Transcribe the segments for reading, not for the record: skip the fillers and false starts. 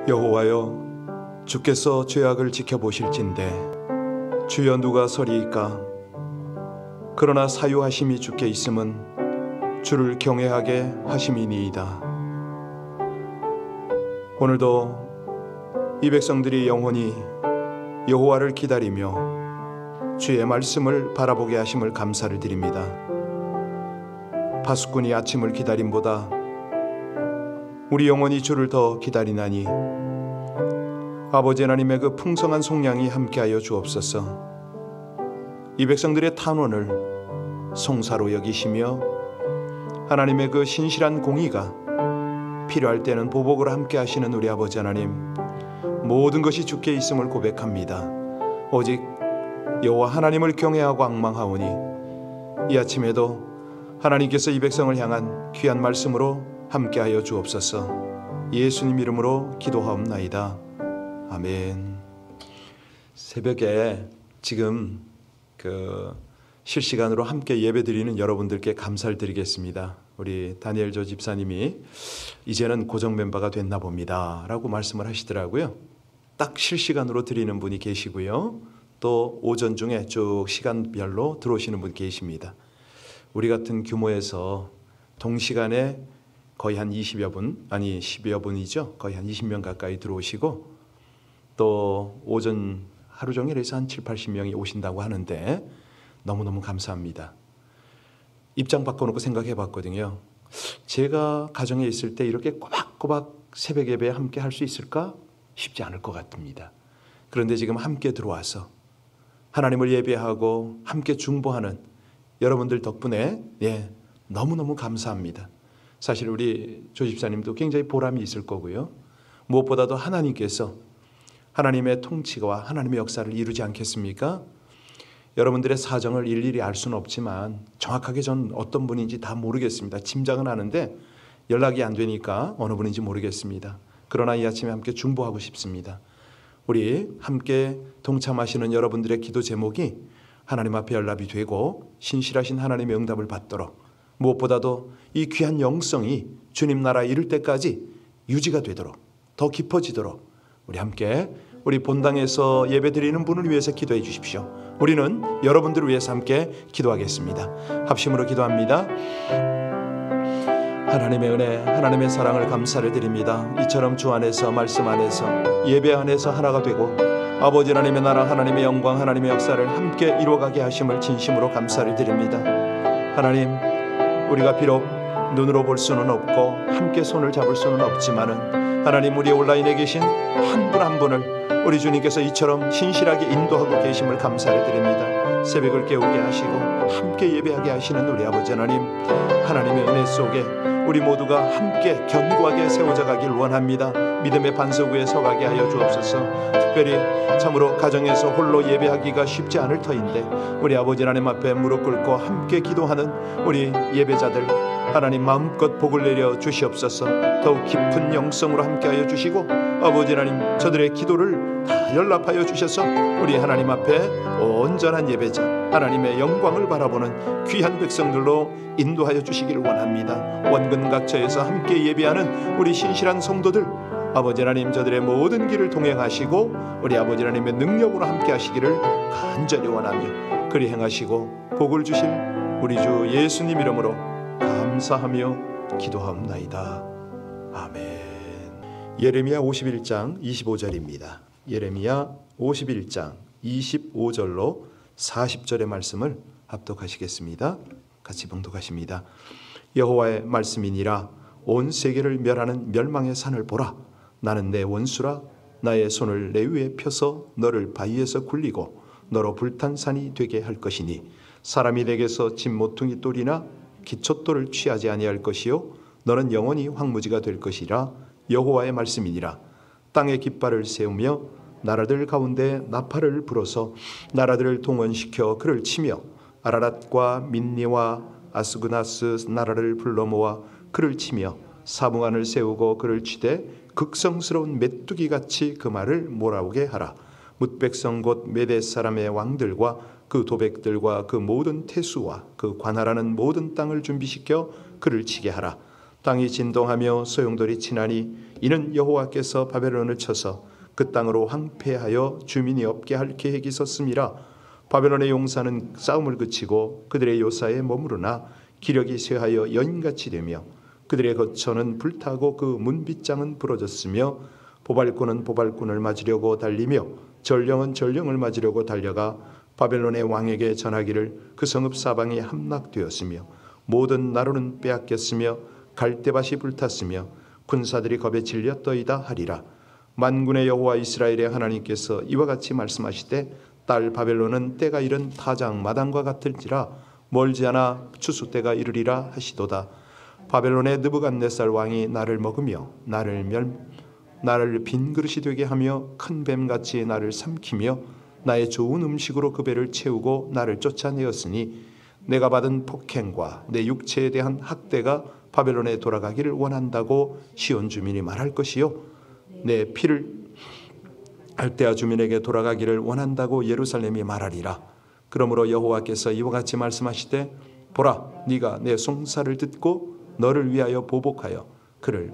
여호와여, 주께서 죄악을 지켜보실진대 주여 누가 서리이까? 그러나 사유하심이 주께 있음은 주를 경외하게 하심이니이다. 오늘도 이 백성들이 영원히 여호와를 기다리며 주의 말씀을 바라보게 하심을 감사를 드립니다. 파수꾼이 아침을 기다림보다 우리 영혼이 주를 더 기다리나니 아버지 하나님의 그 풍성한 속량이 함께하여 주옵소서. 이 백성들의 탄원을 송사로 여기시며 하나님의 그 신실한 공의가 필요할 때는 보복으로 함께하시는 우리 아버지 하나님, 모든 것이 주께 있음을 고백합니다. 오직 여호와 하나님을 경외하고 앙망하오니 이 아침에도 하나님께서 이 백성을 향한 귀한 말씀으로 함께하여 주옵소서. 예수님 이름으로 기도하옵나이다. 아멘. 새벽에 지금 실시간으로 함께 예배드리는 여러분들께 감사를 드리겠습니다. 우리 다니엘 조 집사님이 이제는 고정 멤버가 됐나 봅니다 라고 말씀을 하시더라고요. 딱 실시간으로 드리는 분이 계시고요, 또 오전 중에 쭉 시간별로 들어오시는 분 계십니다. 우리 같은 규모에서 동시간에 거의 한 20여 분, 아니 10여 분이죠. 거의 한 20명 가까이 들어오시고, 또 오전 하루 종일 해서 한 7, 80명이 오신다고 하는데 너무너무 감사합니다. 입장 바꿔놓고 생각해 봤거든요. 제가 가정에 있을 때 이렇게 꼬박꼬박 새벽 예배에 함께 할 수 있을까? 쉽지 않을 것 같습니다. 그런데 지금 함께 들어와서 하나님을 예배하고 함께 중보하는 여러분들 덕분에 너무너무 감사합니다. 사실 우리 조 집사님도 굉장히 보람이 있을 거고요. 무엇보다도 하나님께서 하나님의 통치와 하나님의 역사를 이루지 않겠습니까? 여러분들의 사정을 일일이 알 수는 없지만 정확하게 전 어떤 분인지 다 모르겠습니다. 짐작은 하는데 연락이 안 되니까 어느 분인지 모르겠습니다. 그러나 이 아침에 함께 중보하고 싶습니다. 우리 함께 동참하시는 여러분들의 기도 제목이 하나님 앞에 연락이 되고 신실하신 하나님의 응답을 받도록, 무엇보다도 이 귀한 영성이 주님 나라에 이를 때까지 유지가 되도록, 더 깊어지도록 우리 함께 우리 본당에서 예배드리는 분을 위해서 기도해 주십시오. 우리는 여러분들을 위해서 함께 기도하겠습니다. 합심으로 기도합니다. 하나님의 은혜, 하나님의 사랑을 감사를 드립니다. 이처럼 주 안에서, 말씀 안에서, 예배 안에서 하나가 되고 아버지 하나님의 나라, 하나님의 영광, 하나님의 역사를 함께 이루어가게 하심을 진심으로 감사를 드립니다. 하나님, 우리가 비록 눈으로 볼 수는 없고 함께 손을 잡을 수는 없지만은 하나님, 우리 온라인에 계신 한 분 한 분을 우리 주님께서 이처럼 신실하게 인도하고 계심을 감사를 드립니다. 새벽을 깨우게 하시고 함께 예배하게 하시는 우리 아버지 하나님, 하나님의 은혜 속에 우리 모두가 함께 견고하게 세워져 가길 원합니다. 믿음의 반석 위에 서가게 하여 주옵소서. 특별히 참으로 가정에서 홀로 예배하기가 쉽지 않을 터인데 우리 아버지 하나님 앞에 무릎 꿇고 함께 기도하는 우리 예배자들, 하나님 마음껏 복을 내려 주시옵소서. 더욱 깊은 영성으로 함께하여 주시고 아버지 하나님, 저들의 기도를 다 연락하여 주셔서 우리 하나님 앞에 온전한 예배자, 하나님의 영광을 바라보는 귀한 백성들로 인도하여 주시기를 원합니다. 원근 각처에서 함께 예배하는 우리 신실한 성도들, 아버지 하나님, 저들의 모든 길을 동행하시고 우리 아버지 하나님의 능력으로 함께 하시기를 간절히 원하며 그리 행하시고 복을 주실 우리 주 예수님 이름으로 감사하며 기도하옵나이다. 아멘. 예레미야 51장 25절입니다. 예레미야 51장 25절로 40절의 말씀을 합독하시겠습니다. 같이 봉독하십니다. 여호와의 말씀이니라. 온 세계를 멸하는 멸망의 산을 보라. 나는 내 원수라. 나의 손을 내 위에 펴서 너를 바위에서 굴리고 너로 불탄 산이 되게 할 것이니 사람이 내게서 진 모퉁이 돌이나 기초돌을 취하지 아니할 것이요 너는 영원히 황무지가 될 것이라. 여호와의 말씀이니라. 땅에 깃발을 세우며 나라들 가운데 나팔을 불어서 나라들을 동원시켜 그를 치며 아라랏과 민니와 아스그나스 나라를 불러 모아 그를 치며 사붕안을 세우고 그를 치되 극성스러운 메뚜기같이 그 말을 몰아오게 하라. 뭇백성 곧 메대 사람의 왕들과 그 도백들과 그 모든 태수와 그 관할하는 모든 땅을 준비시켜 그를 치게 하라. 땅이 진동하며 소용돌이 치나니 이는 여호와께서 바벨론을 쳐서 그 땅으로 황폐하여 주민이 없게 할 계획이 있었음이라. 바벨론의 용사는 싸움을 그치고 그들의 요사에 머무르나 기력이 쇠하여 연같이 되며 그들의 거처는 불타고 그 문빗장은 부러졌으며 보발꾼은 보발꾼을 맞으려고 달리며 전령은 전령을 맞으려고 달려가 바벨론의 왕에게 전하기를 그 성읍 사방이 함락되었으며 모든 나루는 빼앗겼으며 갈대밭이 불탔으며 군사들이 겁에 질렸더이다 하리라. 만군의 여호와 이스라엘의 하나님께서 이와 같이 말씀하시되 딸 바벨론은 때가 이른 타작 마당과 같을지라 멀지 않아 추수 때가 이르리라 하시도다. 바벨론의 느부갓네살 왕이 나를 먹으며 나를 빈 그릇이 되게 하며 큰 뱀같이 나를 삼키며 나의 좋은 음식으로 그 배를 채우고 나를 쫓아내었으니 내가 받은 폭행과 내 육체에 대한 학대가 바벨론에 돌아가기를 원한다고 시온 주민이 말할 것이요 내 피를 알대아 주민에게 돌아가기를 원한다고 예루살렘이 말하리라. 그러므로 여호와께서 이와 같이 말씀하시되 보라 네가 내 송사를 듣고 너를 위하여 보복하여 그를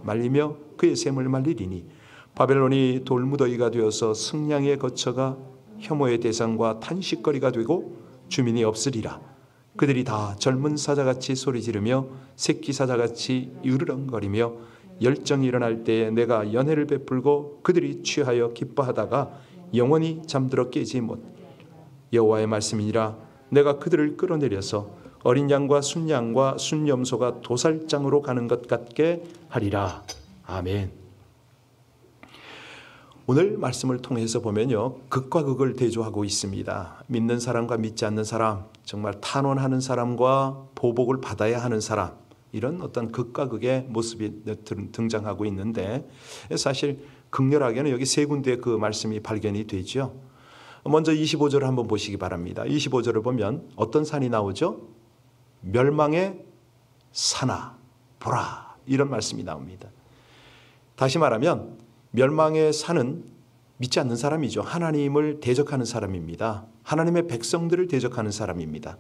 말리며 그의 샘을 말리리니 바벨론이 돌무더기가 되어서 승량의 거처가 혐오의 대상과 탄식거리가 되고 주민이 없으리라. 그들이 다 젊은 사자같이 소리 지르며 새끼 사자같이 으르렁거리며 열정이 일어날 때에 내가 연회를 베풀고 그들이 취하여 기뻐하다가 영원히 잠들어 깨지 못. 여호와의 말씀이니라. 내가 그들을 끌어내려서 어린 양과 순양과 순염소가 도살장으로 가는 것 같게 하리라. 아멘. 오늘 말씀을 통해서 보면요, 극과 극을 대조하고 있습니다. 믿는 사람과 믿지 않는 사람, 정말 탄원하는 사람과 보복을 받아야 하는 사람, 이런 어떤 극과 극의 모습이 등장하고 있는데 사실 극렬하게는 여기 세 군데의 그 말씀이 발견이 되죠. 먼저 25절을 한번 보시기 바랍니다. 25절을 보면 어떤 산이 나오죠? 멸망의 산아 보라, 이런 말씀이 나옵니다. 다시 말하면 멸망의 산은 믿지 않는 사람이죠. 하나님을 대적하는 사람입니다. 하나님의 백성들을 대적하는 사람입니다.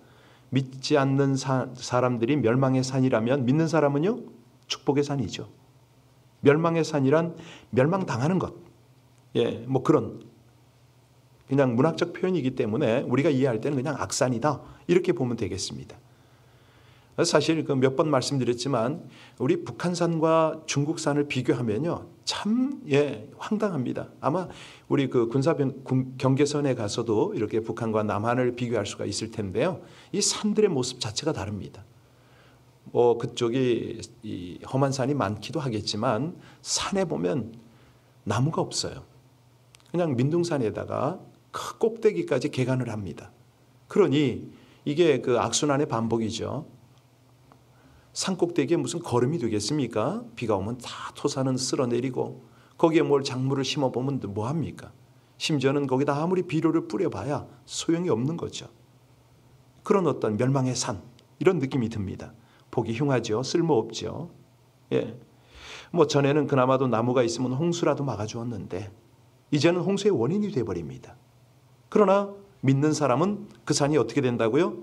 믿지 않는 사람들이 멸망의 산이라면 믿는 사람은요, 축복의 산이죠. 멸망의 산이란 멸망당하는 것. 뭐 그런 그냥 문학적 표현이기 때문에 우리가 이해할 때는 그냥 악산이다, 이렇게 보면 되겠습니다. 사실 그 몇 번 말씀드렸지만 우리 북한산과 중국산을 비교하면요, 참 황당합니다. 아마 우리 그 군사 경계선에 가서도 이렇게 북한과 남한을 비교할 수가 있을 텐데요, 이 산들의 모습 자체가 다릅니다. 그쪽이 이 험한 산이 많기도 하겠지만 산에 보면 나무가 없어요. 그냥 민둥산에다가 그 꼭대기까지 개간을 합니다. 그러니 이게 그 악순환의 반복이죠. 산꼭대기에 무슨 거름이 되겠습니까? 비가 오면 다 토사는 쓸어내리고 거기에 뭘 작물을 심어보면 뭐합니까? 심지어는 거기다 아무리 비료를 뿌려봐야 소용이 없는 거죠. 그런 어떤 멸망의 산, 이런 느낌이 듭니다. 보기 흉하죠. 쓸모없죠. 뭐 전에는 그나마도 나무가 있으면 홍수라도 막아주었는데 이제는 홍수의 원인이 돼버립니다. 그러나 믿는 사람은 그 산이 어떻게 된다고요?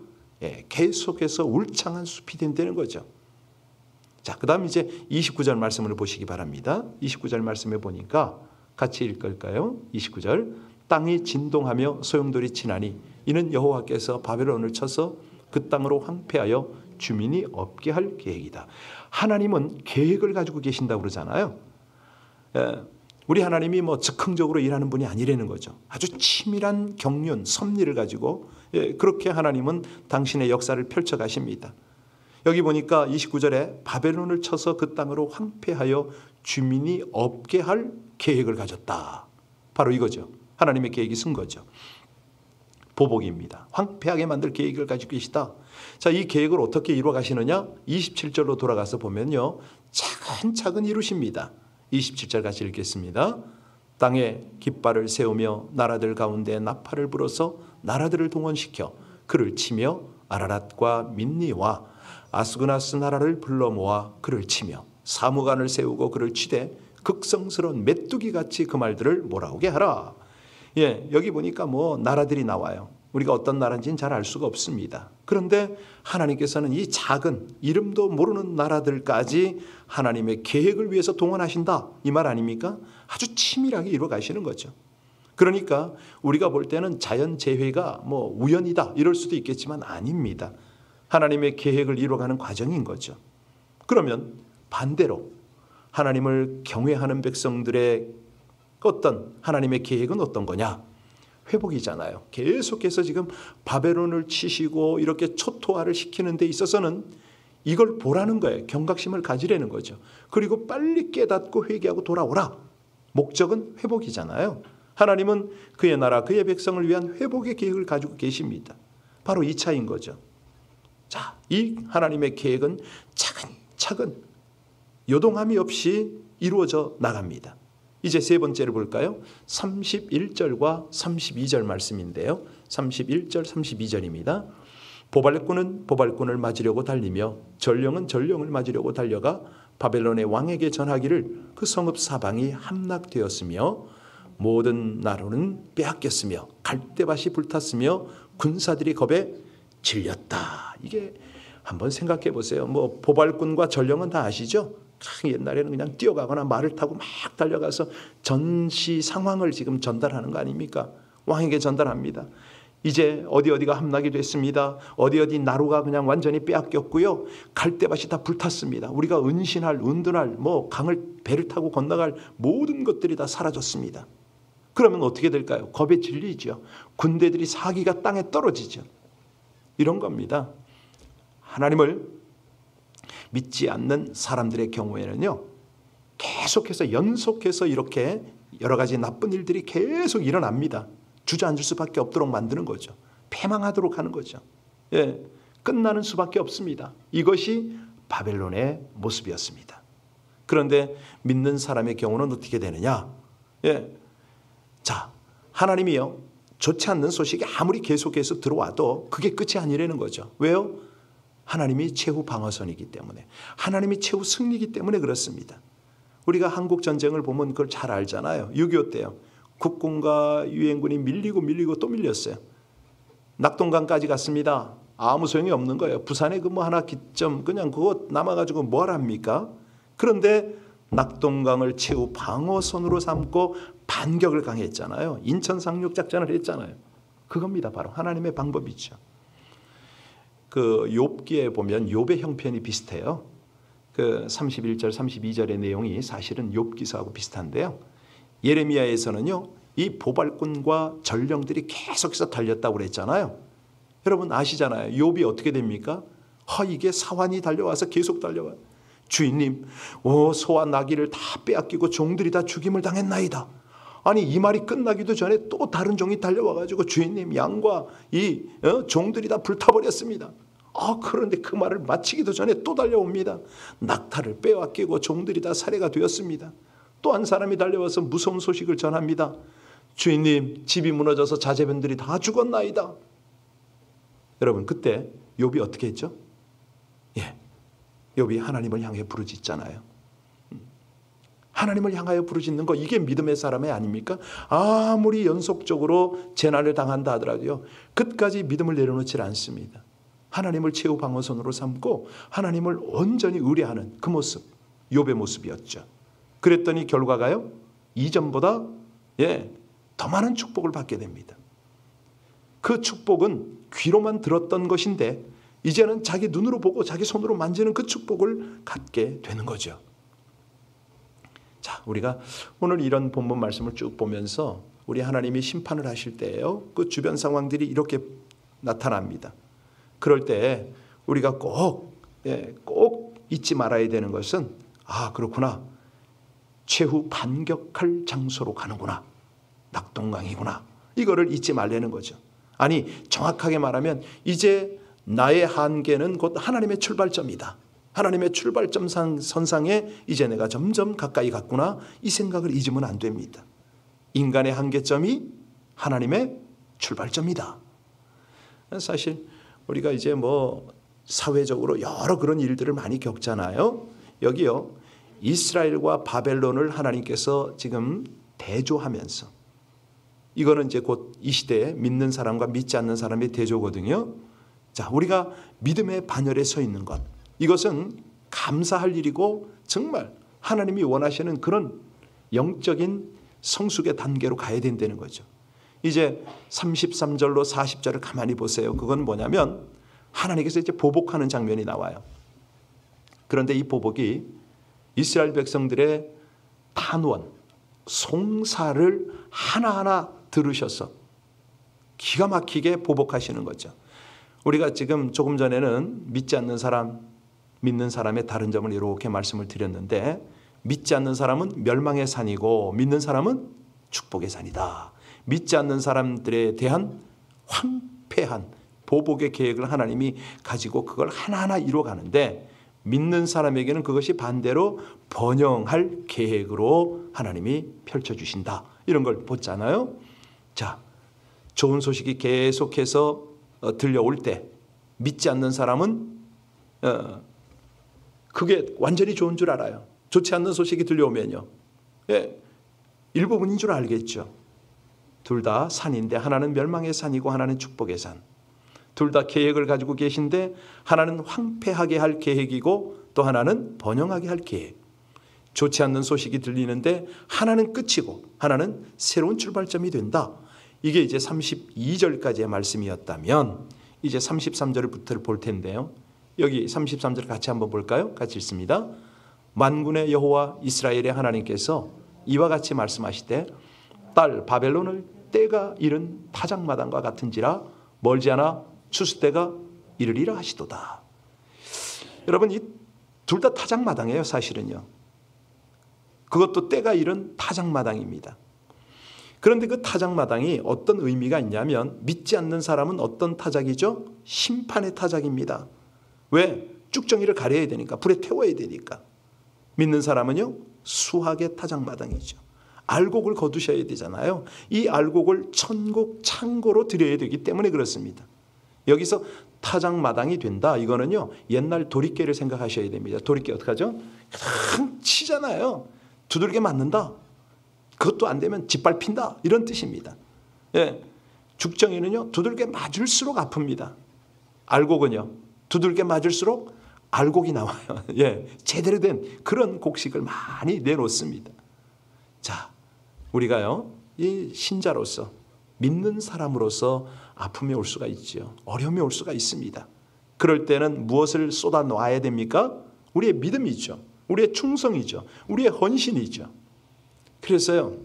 계속해서 울창한 숲이 된다는 거죠. 자, 그 다음 이제 29절 말씀을 보시기 바랍니다. 29절 말씀에 보니까 같이 읽을까요? 29절 땅이 진동하며 소용돌이 치나니 이는 여호와께서 바벨론을 쳐서 그 땅으로 황폐하여 주민이 없게 할 계획이다. 하나님은 계획을 가지고 계신다고 그러잖아요. 우리 하나님이 뭐 즉흥적으로 일하는 분이 아니라는 거죠. 아주 치밀한 경륜, 섭리를 가지고 그렇게 하나님은 당신의 역사를 펼쳐 가십니다. 여기 보니까 29절에 바벨론을 쳐서 그 땅으로 황폐하여 주민이 없게 할 계획을 가졌다. 바로 이거죠. 하나님의 계획이 쓴 거죠. 보복입니다. 황폐하게 만들 계획을 가지고 계시다. 자, 이 계획을 어떻게 이루어 가시느냐? 27절로 돌아가서 보면요, 차근차근 이루십니다. 27절 같이 읽겠습니다. 땅에 깃발을 세우며 나라들 가운데 나팔을 불어서 나라들을 동원시켜 그를 치며 아라랏과 민니와 아스그나스 나라를 불러 모아 그를 치며 사무관을 세우고 그를 치되 극성스러운 메뚜기같이 그 말들을 몰아오게 하라. 여기 보니까 뭐 나라들이 나와요. 우리가 어떤 나라인지는 잘 알 수가 없습니다. 그런데 하나님께서는 이 작은 이름도 모르는 나라들까지 하나님의 계획을 위해서 동원하신다, 이 말 아닙니까? 아주 치밀하게 이루어 가시는 거죠. 그러니까 우리가 볼 때는 자연재해가 뭐 우연이다 이럴 수도 있겠지만 아닙니다. 하나님의 계획을 이루어가는 과정인 거죠. 그러면 반대로 하나님을 경외하는 백성들의 어떤 하나님의 계획은 어떤 거냐? 회복이잖아요. 계속해서 지금 바벨론을 치시고 이렇게 초토화를 시키는 데 있어서는 이걸 보라는 거예요. 경각심을 가지라는 거죠. 그리고 빨리 깨닫고 회개하고 돌아오라. 목적은 회복이잖아요. 하나님은 그의 나라, 그의 백성을 위한 회복의 계획을 가지고 계십니다. 바로 이 차이인 거죠. 자, 이 하나님의 계획은 차근차근 요동함이 없이 이루어져 나갑니다. 이제 세 번째를 볼까요? 31절과 32절 말씀인데요. 31절, 32절입니다. 보발꾼은 보발꾼을 맞으려고 달리며 전령은 전령을 맞으려고 달려가 바벨론의 왕에게 전하기를 그 성읍 사방이 함락되었으며 모든 나루는 빼앗겼으며 갈대밭이 불탔으며 군사들이 겁에 질렸다. 이게 한번 생각해 보세요. 뭐 보발꾼과 전령은 다 아시죠? 옛날에는 그냥 뛰어가거나 말을 타고 막 달려가서 전시 상황을 지금 전달하는 거 아닙니까? 왕에게 전달합니다. 이제 어디가 함락이 됐습니다. 어디 나루가 그냥 완전히 빼앗겼고요. 갈대밭이 다 불탔습니다. 우리가 은신할, 은둔할, 뭐 강을 배를 타고 건너갈 모든 것들이 다 사라졌습니다. 그러면 어떻게 될까요? 겁에 질리죠. 군대들이 사기가 땅에 떨어지죠. 이런 겁니다. 하나님을 믿지 않는 사람들의 경우에는요, 계속해서 연속해서 이렇게 여러 가지 나쁜 일들이 계속 일어납니다. 주저앉을 수밖에 없도록 만드는 거죠. 패망하도록 하는 거죠. 예, 끝나는 수밖에 없습니다. 이것이 바벨론의 모습이었습니다. 그런데 믿는 사람의 경우는 어떻게 되느냐? 예, 자, 하나님이요, 좋지 않는 소식이 아무리 계속해서 들어와도 그게 끝이 아니라는 거죠. 왜요? 하나님이 최후 방어선이기 때문에, 하나님이 최후 승리이기 때문에 그렇습니다. 우리가 한국 전쟁을 보면 그걸 잘 알잖아요. 6.25 때요. 국군과 유엔군이 밀리고 또 밀렸어요. 낙동강까지 갔습니다. 아무 소용이 없는 거예요. 부산에 그 뭐 하나 기점 그냥 그거 남아가지고 뭘 합니까? 그런데 낙동강을 최후 방어선으로 삼고 반격을 강했잖아요. 인천 상륙 작전을 했잖아요. 그겁니다. 바로 하나님의 방법이죠. 그 욥기에 보면 욥의 형편이 비슷해요. 그 31절, 32절의 내용이 사실은 욥기서하고 비슷한데요. 예레미야에서는요, 이 보발꾼과 전령들이 계속해서 달렸다고 그랬잖아요. 여러분 아시잖아요. 욥이 어떻게 됩니까? 이게 사환이 달려와서 계속 달려와요. 주인님, 소와 나귀를 다 빼앗기고 종들이 다 죽임을 당했나이다. 아니, 이 말이 끝나기도 전에 또 다른 종이 달려와가지고 주인님, 양과 이 종들이 다 불타버렸습니다. 그런데 그 말을 마치기도 전에 또 달려옵니다. 낙타를 빼앗기고 종들이 다 살해가 되었습니다. 또 한 사람이 달려와서 무서운 소식을 전합니다. 주인님, 집이 무너져서 자제분들이 다 죽었나이다. 여러분, 그때 욥이 어떻게 했죠? 예, 욥이 하나님을 향해 부르짖잖아요. 하나님을 향하여 부르짖는 거, 이게 믿음의 사람이 아닙니까? 아무리 연속적으로 재난을 당한다 하더라도요, 끝까지 믿음을 내려놓지 않습니다. 하나님을 최후 방어선으로 삼고 하나님을 온전히 의뢰하는 그 모습, 욥의 모습이었죠. 그랬더니 결과가요, 이전보다 더 많은 축복을 받게 됩니다. 그 축복은 귀로만 들었던 것인데 이제는 자기 눈으로 보고 자기 손으로 만지는 그 축복을 갖게 되는 거죠. 자, 우리가 오늘 이런 본문 말씀을 쭉 보면서 우리 하나님이 심판을 하실 때예요, 그 주변 상황들이 이렇게 나타납니다. 그럴 때 우리가 꼭 잊지 말아야 되는 것은, 그렇구나, 최후 반격할 장소로 가는구나, 낙동강이구나, 이거를 잊지 말라는 거죠. 아니, 정확하게 말하면 이제 나의 한계는 곧 하나님의 출발점이다. 하나님의 출발점 선상에 이제 내가 점점 가까이 갔구나, 이 생각을 잊으면 안 됩니다. 인간의 한계점이 하나님의 출발점이다. 사실 우리가 이제 뭐 사회적으로 여러 그런 일들을 많이 겪잖아요. 여기요, 이스라엘과 바벨론을 하나님께서 지금 대조하면서 이거는 이제 곧 이 시대에 믿는 사람과 믿지 않는 사람의 대조거든요. 자, 우리가 믿음의 반열에 서 있는 것, 이것은 감사할 일이고 정말 하나님이 원하시는 그런 영적인 성숙의 단계로 가야 된다는 거죠. 이제 33절로 40절을 가만히 보세요. 그건 뭐냐면 하나님께서 이제 보복하는 장면이 나와요. 그런데 이 보복이 이스라엘 백성들의 탄원, 송사를 하나하나 들으셔서 기가 막히게 보복하시는 거죠. 우리가 지금 조금 전에는 믿지 않는 사람, 믿는 사람의 다른 점을 이렇게 말씀을 드렸는데, 믿지 않는 사람은 멸망의 산이고 믿는 사람은 축복의 산이다. 믿지 않는 사람들에 대한 황폐한 보복의 계획을 하나님이 가지고 그걸 하나하나 이루어가는데, 믿는 사람에게는 그것이 반대로 번영할 계획으로 하나님이 펼쳐주신다. 이런 걸 보잖아요. 자, 좋은 소식이 계속해서 들려올 때 믿지 않는 사람은 그게 완전히 좋은 줄 알아요. 좋지 않는 소식이 들려오면요, 일부분인 줄 알겠죠. 둘 다 산인데 하나는 멸망의 산이고 하나는 축복의 산. 둘 다 계획을 가지고 계신데 하나는 황폐하게 할 계획이고 또 하나는 번영하게 할 계획. 좋지 않는 소식이 들리는데 하나는 끝이고 하나는 새로운 출발점이 된다. 이게 이제 32절까지의 말씀이었다면 이제 33절부터를 볼 텐데요. 여기 33절 같이 한번 볼까요? 같이 읽습니다. 만군의 여호와 이스라엘의 하나님께서 이와 같이 말씀하시되 딸 바벨론을 때가 이른 타작마당과 같은지라 멀지 않아 추수 때가 이르리라 하시도다. 여러분, 이 둘 다 타작마당이에요. 사실은요. 그것도 때가 이른 타작마당입니다. 그런데 그 타작마당이 어떤 의미가 있냐면 믿지 않는 사람은 어떤 타작이죠? 심판의 타작입니다. 왜? 쭉정이를 가려야 되니까, 불에 태워야 되니까. 믿는 사람은요, 수학의 타작마당이죠. 알곡을 거두셔야 되잖아요. 이 알곡을 천국 창고로 드려야 되기 때문에 그렇습니다. 여기서 타작마당이 된다. 이거는요, 옛날 도리깨를 생각하셔야 됩니다. 도리깨 어떻게 하죠? 큰 치잖아요. 두들겨 맞는다. 그것도 안 되면 짓밟힌다. 이런 뜻입니다. 죽정이는요, 두들겨 맞을수록 아픕니다. 알곡은요, 두들겨 맞을수록 알곡이 나와요. 제대로 된 그런 곡식을 많이 내놓습니다. 자, 우리가요, 이 신자로서, 믿는 사람으로서 아픔이 올 수가 있죠. 어려움이 올 수가 있습니다. 그럴 때는 무엇을 쏟아 놓아야 됩니까? 우리의 믿음이죠. 우리의 충성이죠. 우리의 헌신이죠. 그래서요,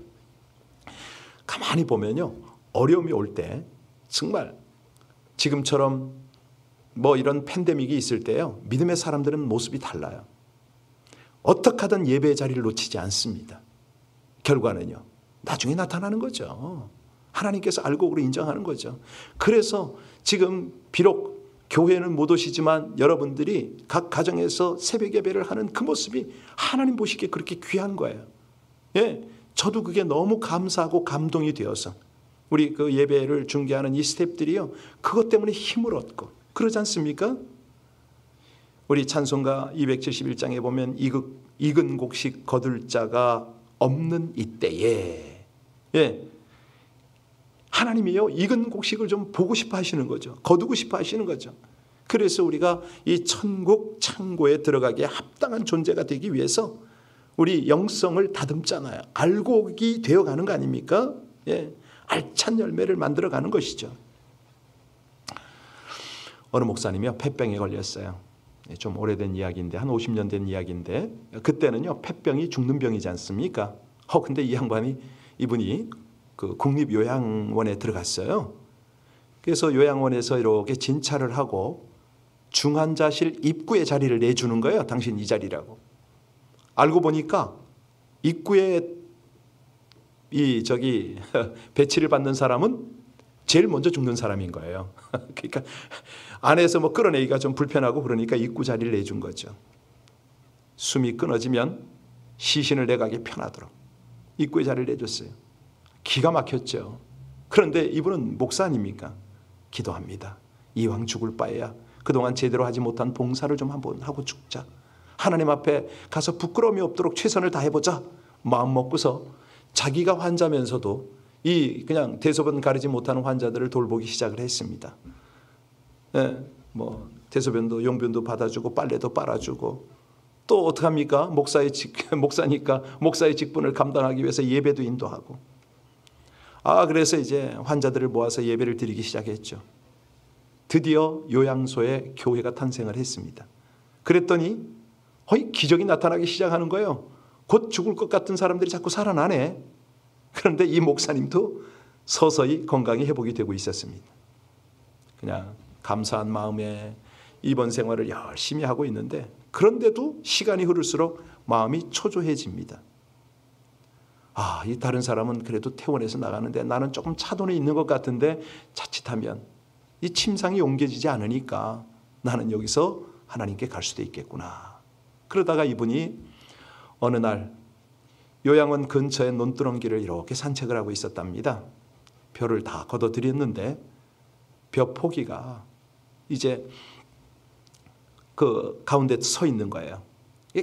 가만히 보면요, 어려움이 올 때 정말 지금처럼 뭐 이런 팬데믹이 있을 때요, 믿음의 사람들은 모습이 달라요. 어떻게 하든 예배의 자리를 놓치지 않습니다. 결과는요, 나중에 나타나는 거죠. 하나님께서 알곡으로 인정하는 거죠. 그래서 지금 비록 교회는 못 오시지만 여러분들이 각 가정에서 새벽 예배를 하는 그 모습이 하나님 보시기에 그렇게 귀한 거예요. 저도 그게 너무 감사하고 감동이 되어서 우리 그 예배를 중개하는 이 스태프들이요, 그것 때문에 힘을 얻고 그러지 않습니까? 우리 찬송가 271장에 보면 익은 곡식 거둘 자가 없는 이때에, 하나님이요, 익은 곡식을 좀 보고 싶어 하시는 거죠. 거두고 싶어 하시는 거죠. 그래서 우리가 이 천국 창고에 들어가기에 합당한 존재가 되기 위해서 우리 영성을 다듬잖아요. 알곡이 되어가는 거 아닙니까? 알찬 열매를 만들어가는 것이죠. 어느 목사님이요, 폐병에 걸렸어요. 좀 오래된 이야기인데, 한 50년 된 이야기인데, 그때는요, 폐병이 죽는 병이지 않습니까? 근데 이분이 그 국립요양원에 들어갔어요. 그래서 요양원에서 이렇게 진찰을 하고 중환자실 입구에 자리를 내주는 거예요. 당신 이 자리라고. 알고 보니까 입구에 배치를 받는 사람은 제일 먼저 죽는 사람인 거예요. 그러니까 안에서 뭐 끌어내기가 좀 불편하고 그러니까 입구 자리를 내준 거죠. 숨이 끊어지면 시신을 내가기 편하도록 입구에 자리를 내줬어요. 기가 막혔죠. 그런데 이분은 목사 아닙니까? 기도합니다. 이왕 죽을 바에야 그동안 제대로 하지 못한 봉사를 좀 한번 하고 죽자. 하나님 앞에 가서 부끄러움이 없도록 최선을 다해보자. 마음 먹고서 자기가 환자면서도 이 그냥 대소변 가리지 못하는 환자들을 돌보기 시작을 했습니다. 예, 뭐 대소변도 용변도 받아주고 빨래도 빨아주고 또 어떡합니까? 목사니까 목사의 직분을 감당하기 위해서 예배도 인도하고. 그래서 이제 환자들을 모아서 예배를 드리기 시작했죠. 드디어 요양소에 교회가 탄생을 했습니다. 그랬더니 기적이 나타나기 시작하는 거예요. 곧 죽을 것 같은 사람들이 자꾸 살아나네. 그런데 이 목사님도 서서히 건강이 회복이 되고 있었습니다. 그냥 감사한 마음에 입원 생활을 열심히 하고 있는데, 그런데도 시간이 흐를수록 마음이 초조해집니다. 이 다른 사람은 그래도 퇴원해서 나가는데 나는 조금 차돈에 있는 것 같은데 자칫하면 이 침상이 옮겨지지 않으니까 나는 여기서 하나님께 갈 수도 있겠구나. 그러다가 이분이 어느 날 요양원 근처의 논두렁길을 이렇게 산책을 하고 있었답니다. 벼를 다 걷어들였는데 벼 포기가 이제 그 가운데 서 있는 거예요.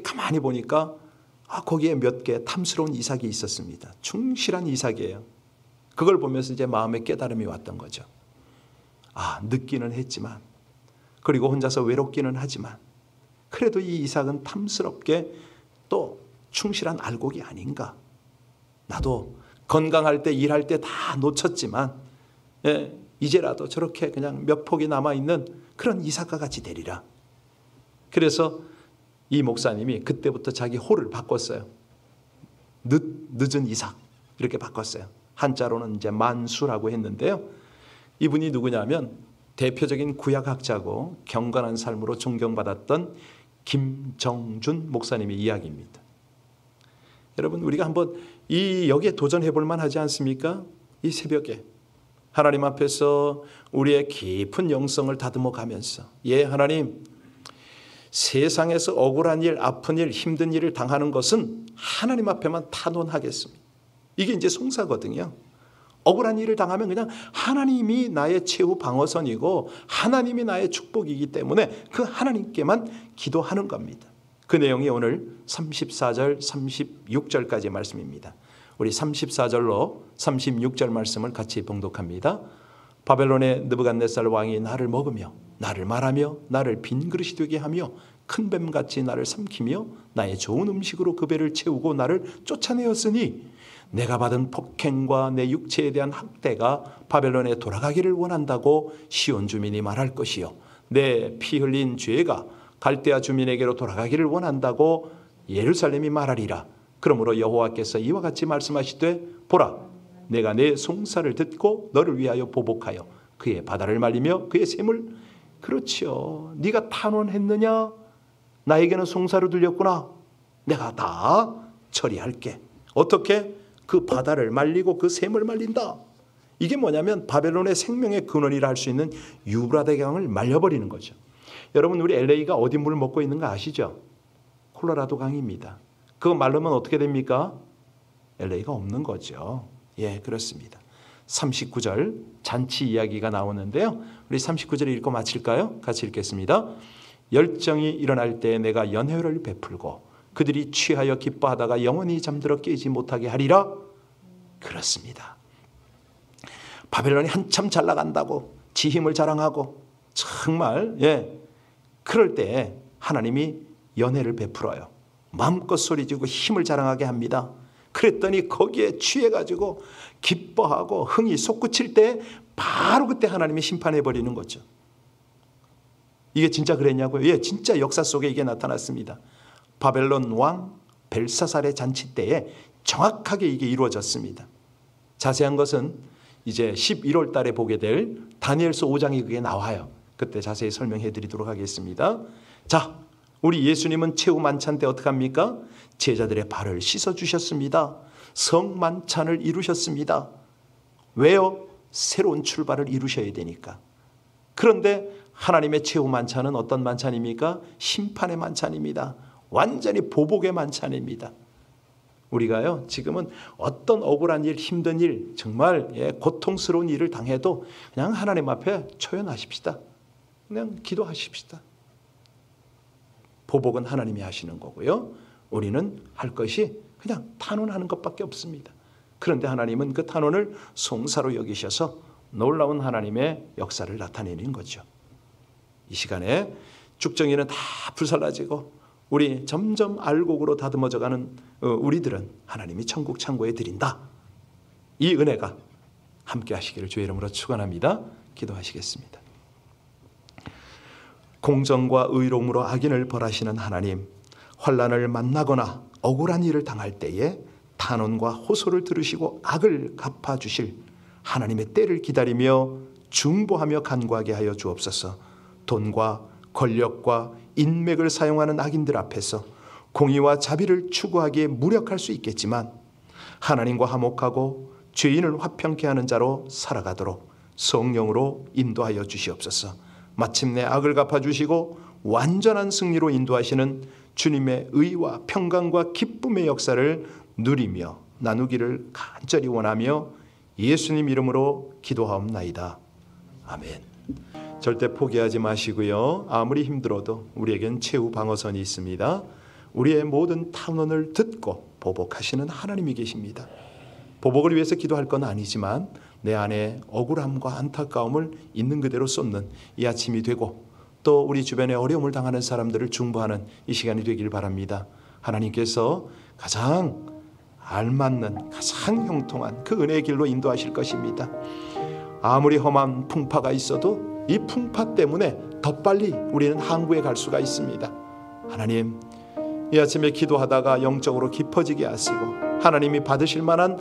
가만히 보니까 거기에 몇 개 탐스러운 이삭이 있었습니다. 충실한 이삭이에요. 그걸 보면서 이제 마음에 깨달음이 왔던 거죠. 늦기는 했지만, 그리고 혼자서 외롭기는 하지만, 그래도 이 이삭은 탐스럽게 또 충실한 알곡이 아닌가. 나도 건강할 때 일할 때 다 놓쳤지만 이제라도 저렇게 그냥 몇 폭이 남아있는 그런 이삭과 같이 되리라. 그래서 이 목사님이 그때부터 자기 호를 바꿨어요. 늦은 이삭 이렇게 바꿨어요. 한자로는 이제 만수라고 했는데요. 이분이 누구냐면 대표적인 구약학자고 경건한 삶으로 존경받았던 김정준 목사님의 이야기입니다. 여러분, 우리가 한번 여기에 도전해 볼 만하지 않습니까? 이 새벽에 하나님 앞에서 우리의 깊은 영성을 다듬어 가면서, 하나님, 세상에서 억울한 일, 아픈 일, 힘든 일을 당하는 것은 하나님 앞에만 탄원하겠습니다. 이게 이제 송사거든요. 억울한 일을 당하면 그냥 하나님이 나의 최후 방어선이고 하나님이 나의 축복이기 때문에 그 하나님께만 기도하는 겁니다. 그 내용이 오늘 34절, 36절까지의 말씀입니다. 우리 34절로 36절 말씀을 같이 봉독합니다. 바벨론의 느부갓네살 왕이 나를 먹으며 나를 말하며 나를 빈 그릇이 되게 하며 큰 뱀같이 나를 삼키며 나의 좋은 음식으로 그 배를 채우고 나를 쫓아내었으니 내가 받은 폭행과 내 육체에 대한 학대가 바벨론에 돌아가기를 원한다고 시온 주민이 말할 것이요, 내 피 흘린 죄가 갈대아 주민에게로 돌아가기를 원한다고 예루살렘이 말하리라. 그러므로 여호와께서 이와 같이 말씀하시되, 보라, 내가 내 송사를 듣고 너를 위하여 보복하여 그의 바다를 말리며 그의 샘을, 그렇지요, 네가 탄원했느냐? 나에게는 송사로 들렸구나. 내가 다 처리할게. 어떻게? 그 바다를 말리고 그 샘을 말린다. 이게 뭐냐면 바벨론의 생명의 근원이라 할 수 있는 유브라데 강을 말려버리는 거죠. 여러분, 우리 LA가 어디 물을 먹고 있는가 아시죠? 콜로라도 강입니다. 그거 말르면 어떻게 됩니까? LA가 없는 거죠. 그렇습니다. 39절 잔치 이야기가 나오는데요. 우리 39절 읽고 마칠까요? 같이 읽겠습니다. 열정이 일어날 때 내가 연회를 베풀고 그들이 취하여 기뻐하다가 영원히 잠들어 깨지 못하게 하리라. 그렇습니다. 바벨론이 한참 잘 나간다고 지 힘을 자랑하고 정말 그럴 때 하나님이 연회를 베풀어요. 마음껏 소리지고 힘을 자랑하게 합니다. 그랬더니 거기에 취해가지고 기뻐하고 흥이 솟구칠 때 바로 그때 하나님이 심판해버리는 거죠. 이게 진짜 그랬냐고요? 진짜 역사 속에 이게 나타났습니다. 바벨론 왕 벨사살의 잔치 때에 정확하게 이게 이루어졌습니다. 자세한 것은 이제 11월 달에 보게 될 다니엘서 5장에 그게 나와요. 그때 자세히 설명해 드리도록 하겠습니다. 자, 우리 예수님은 최후 만찬 때 어떻게 합니까? 제자들의 발을 씻어주셨습니다. 성만찬을 이루셨습니다. 왜요? 새로운 출발을 이루셔야 되니까. 그런데 하나님의 최후 만찬은 어떤 만찬입니까? 심판의 만찬입니다. 완전히 보복의 만찬입니다. 우리가요, 지금은 어떤 억울한 일, 힘든 일, 정말 고통스러운 일을 당해도 그냥 하나님 앞에 초연하십시다. 그냥 기도하십시다. 보복은 하나님이 하시는 거고요. 우리는 할 것이 그냥 탄원하는 것밖에 없습니다. 그런데 하나님은 그 탄원을 송사로 여기셔서 놀라운 하나님의 역사를 나타내는 거죠. 이 시간에 죽정이는 다 불살라지고 우리 점점 알곡으로 다듬어져가는 우리들은 하나님이 천국 창고에 드린다. 이 은혜가 함께 하시기를 주의 이름으로 축원합니다. 기도하시겠습니다. 공정과 의로움으로 악인을 벌하시는 하나님, 환난을 만나거나 억울한 일을 당할 때에 탄원과 호소를 들으시고 악을 갚아주실 하나님의 때를 기다리며 중보하며 간구하게 하여 주옵소서. 돈과 권력과 인맥을 사용하는 악인들 앞에서 공의와 자비를 추구하기에 무력할 수 있겠지만 하나님과 화목하고 죄인을 화평케 하는 자로 살아가도록 성령으로 인도하여 주시옵소서. 마침내 악을 갚아주시고 완전한 승리로 인도하시는 주님의 의와 평강과 기쁨의 역사를 누리며 나누기를 간절히 원하며 예수님 이름으로 기도하옵나이다. 아멘. 절대 포기하지 마시고요. 아무리 힘들어도 우리에겐 최후 방어선이 있습니다. 우리의 모든 탄원을 듣고 보복하시는 하나님이 계십니다. 보복을 위해서 기도할 건 아니지만 내 안에 억울함과 안타까움을 있는 그대로 쏟는 이 아침이 되고 또 우리 주변에 어려움을 당하는 사람들을 중보하는 이 시간이 되길 바랍니다. 하나님께서 가장 알맞는 가장 형통한 그 은혜의 길로 인도하실 것입니다. 아무리 험한 풍파가 있어도 이 풍파 때문에 더 빨리 우리는 항구에 갈 수가 있습니다. 하나님, 이 아침에 기도하다가 영적으로 깊어지게 하시고 하나님이 받으실 만한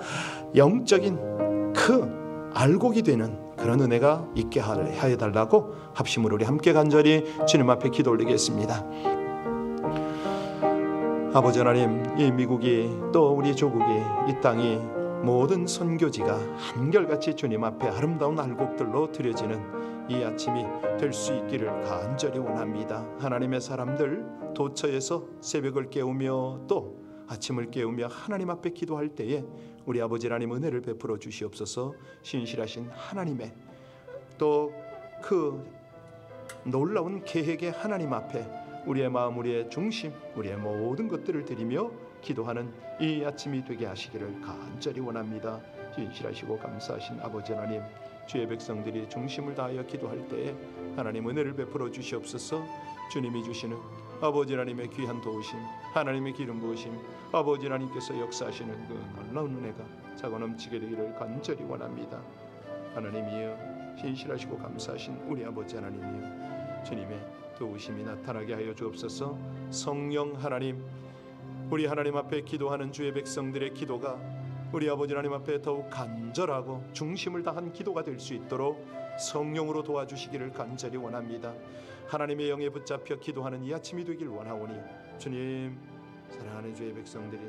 영적인 그 알곡이 되는 그런 은혜가 있게 하여 달라고 합심으로 우리 함께 간절히 주님 앞에 기도 올리겠습니다. 아버지 하나님, 이 미국이 또 우리 조국이 이 땅이 모든 선교지가 한결같이 주님 앞에 아름다운 알곡들로 드려지는 이 아침이 될 수 있기를 간절히 원합니다. 하나님의 사람들 도처에서 새벽을 깨우며 또 아침을 깨우며 하나님 앞에 기도할 때에 우리 아버지 하나님 은혜를 베풀어 주시옵소서. 신실하신 하나님의 또 그 놀라운 계획의 하나님 앞에 우리의 마음, 우리의 중심, 우리의 모든 것들을 드리며 기도하는 이 아침이 되게 하시기를 간절히 원합니다. 진실하시고 감사하신 아버지 하나님, 주의 백성들이 중심을 다하여 기도할 때에 하나님 은혜를 베풀어 주시옵소서. 주님이 주시는 아버지 하나님의 귀한 도우심, 하나님의 기름 부으심, 아버지 하나님께서 역사하시는 그 놀라운 은혜가 차고 넘치게 되기를 간절히 원합니다. 하나님이여, 신실하시고 감사하신 우리 아버지 하나님이여, 주님의 도우심이 나타나게 하여 주옵소서. 성령 하나님, 우리 하나님 앞에 기도하는 주의 백성들의 기도가 우리 아버지 하나님 앞에 더욱 간절하고 중심을 다한 기도가 될 수 있도록 성령으로 도와주시기를 간절히 원합니다. 하나님의 영에 붙잡혀 기도하는 이 아침이 되길 원하오니 주님, 사랑하는 주의 백성들이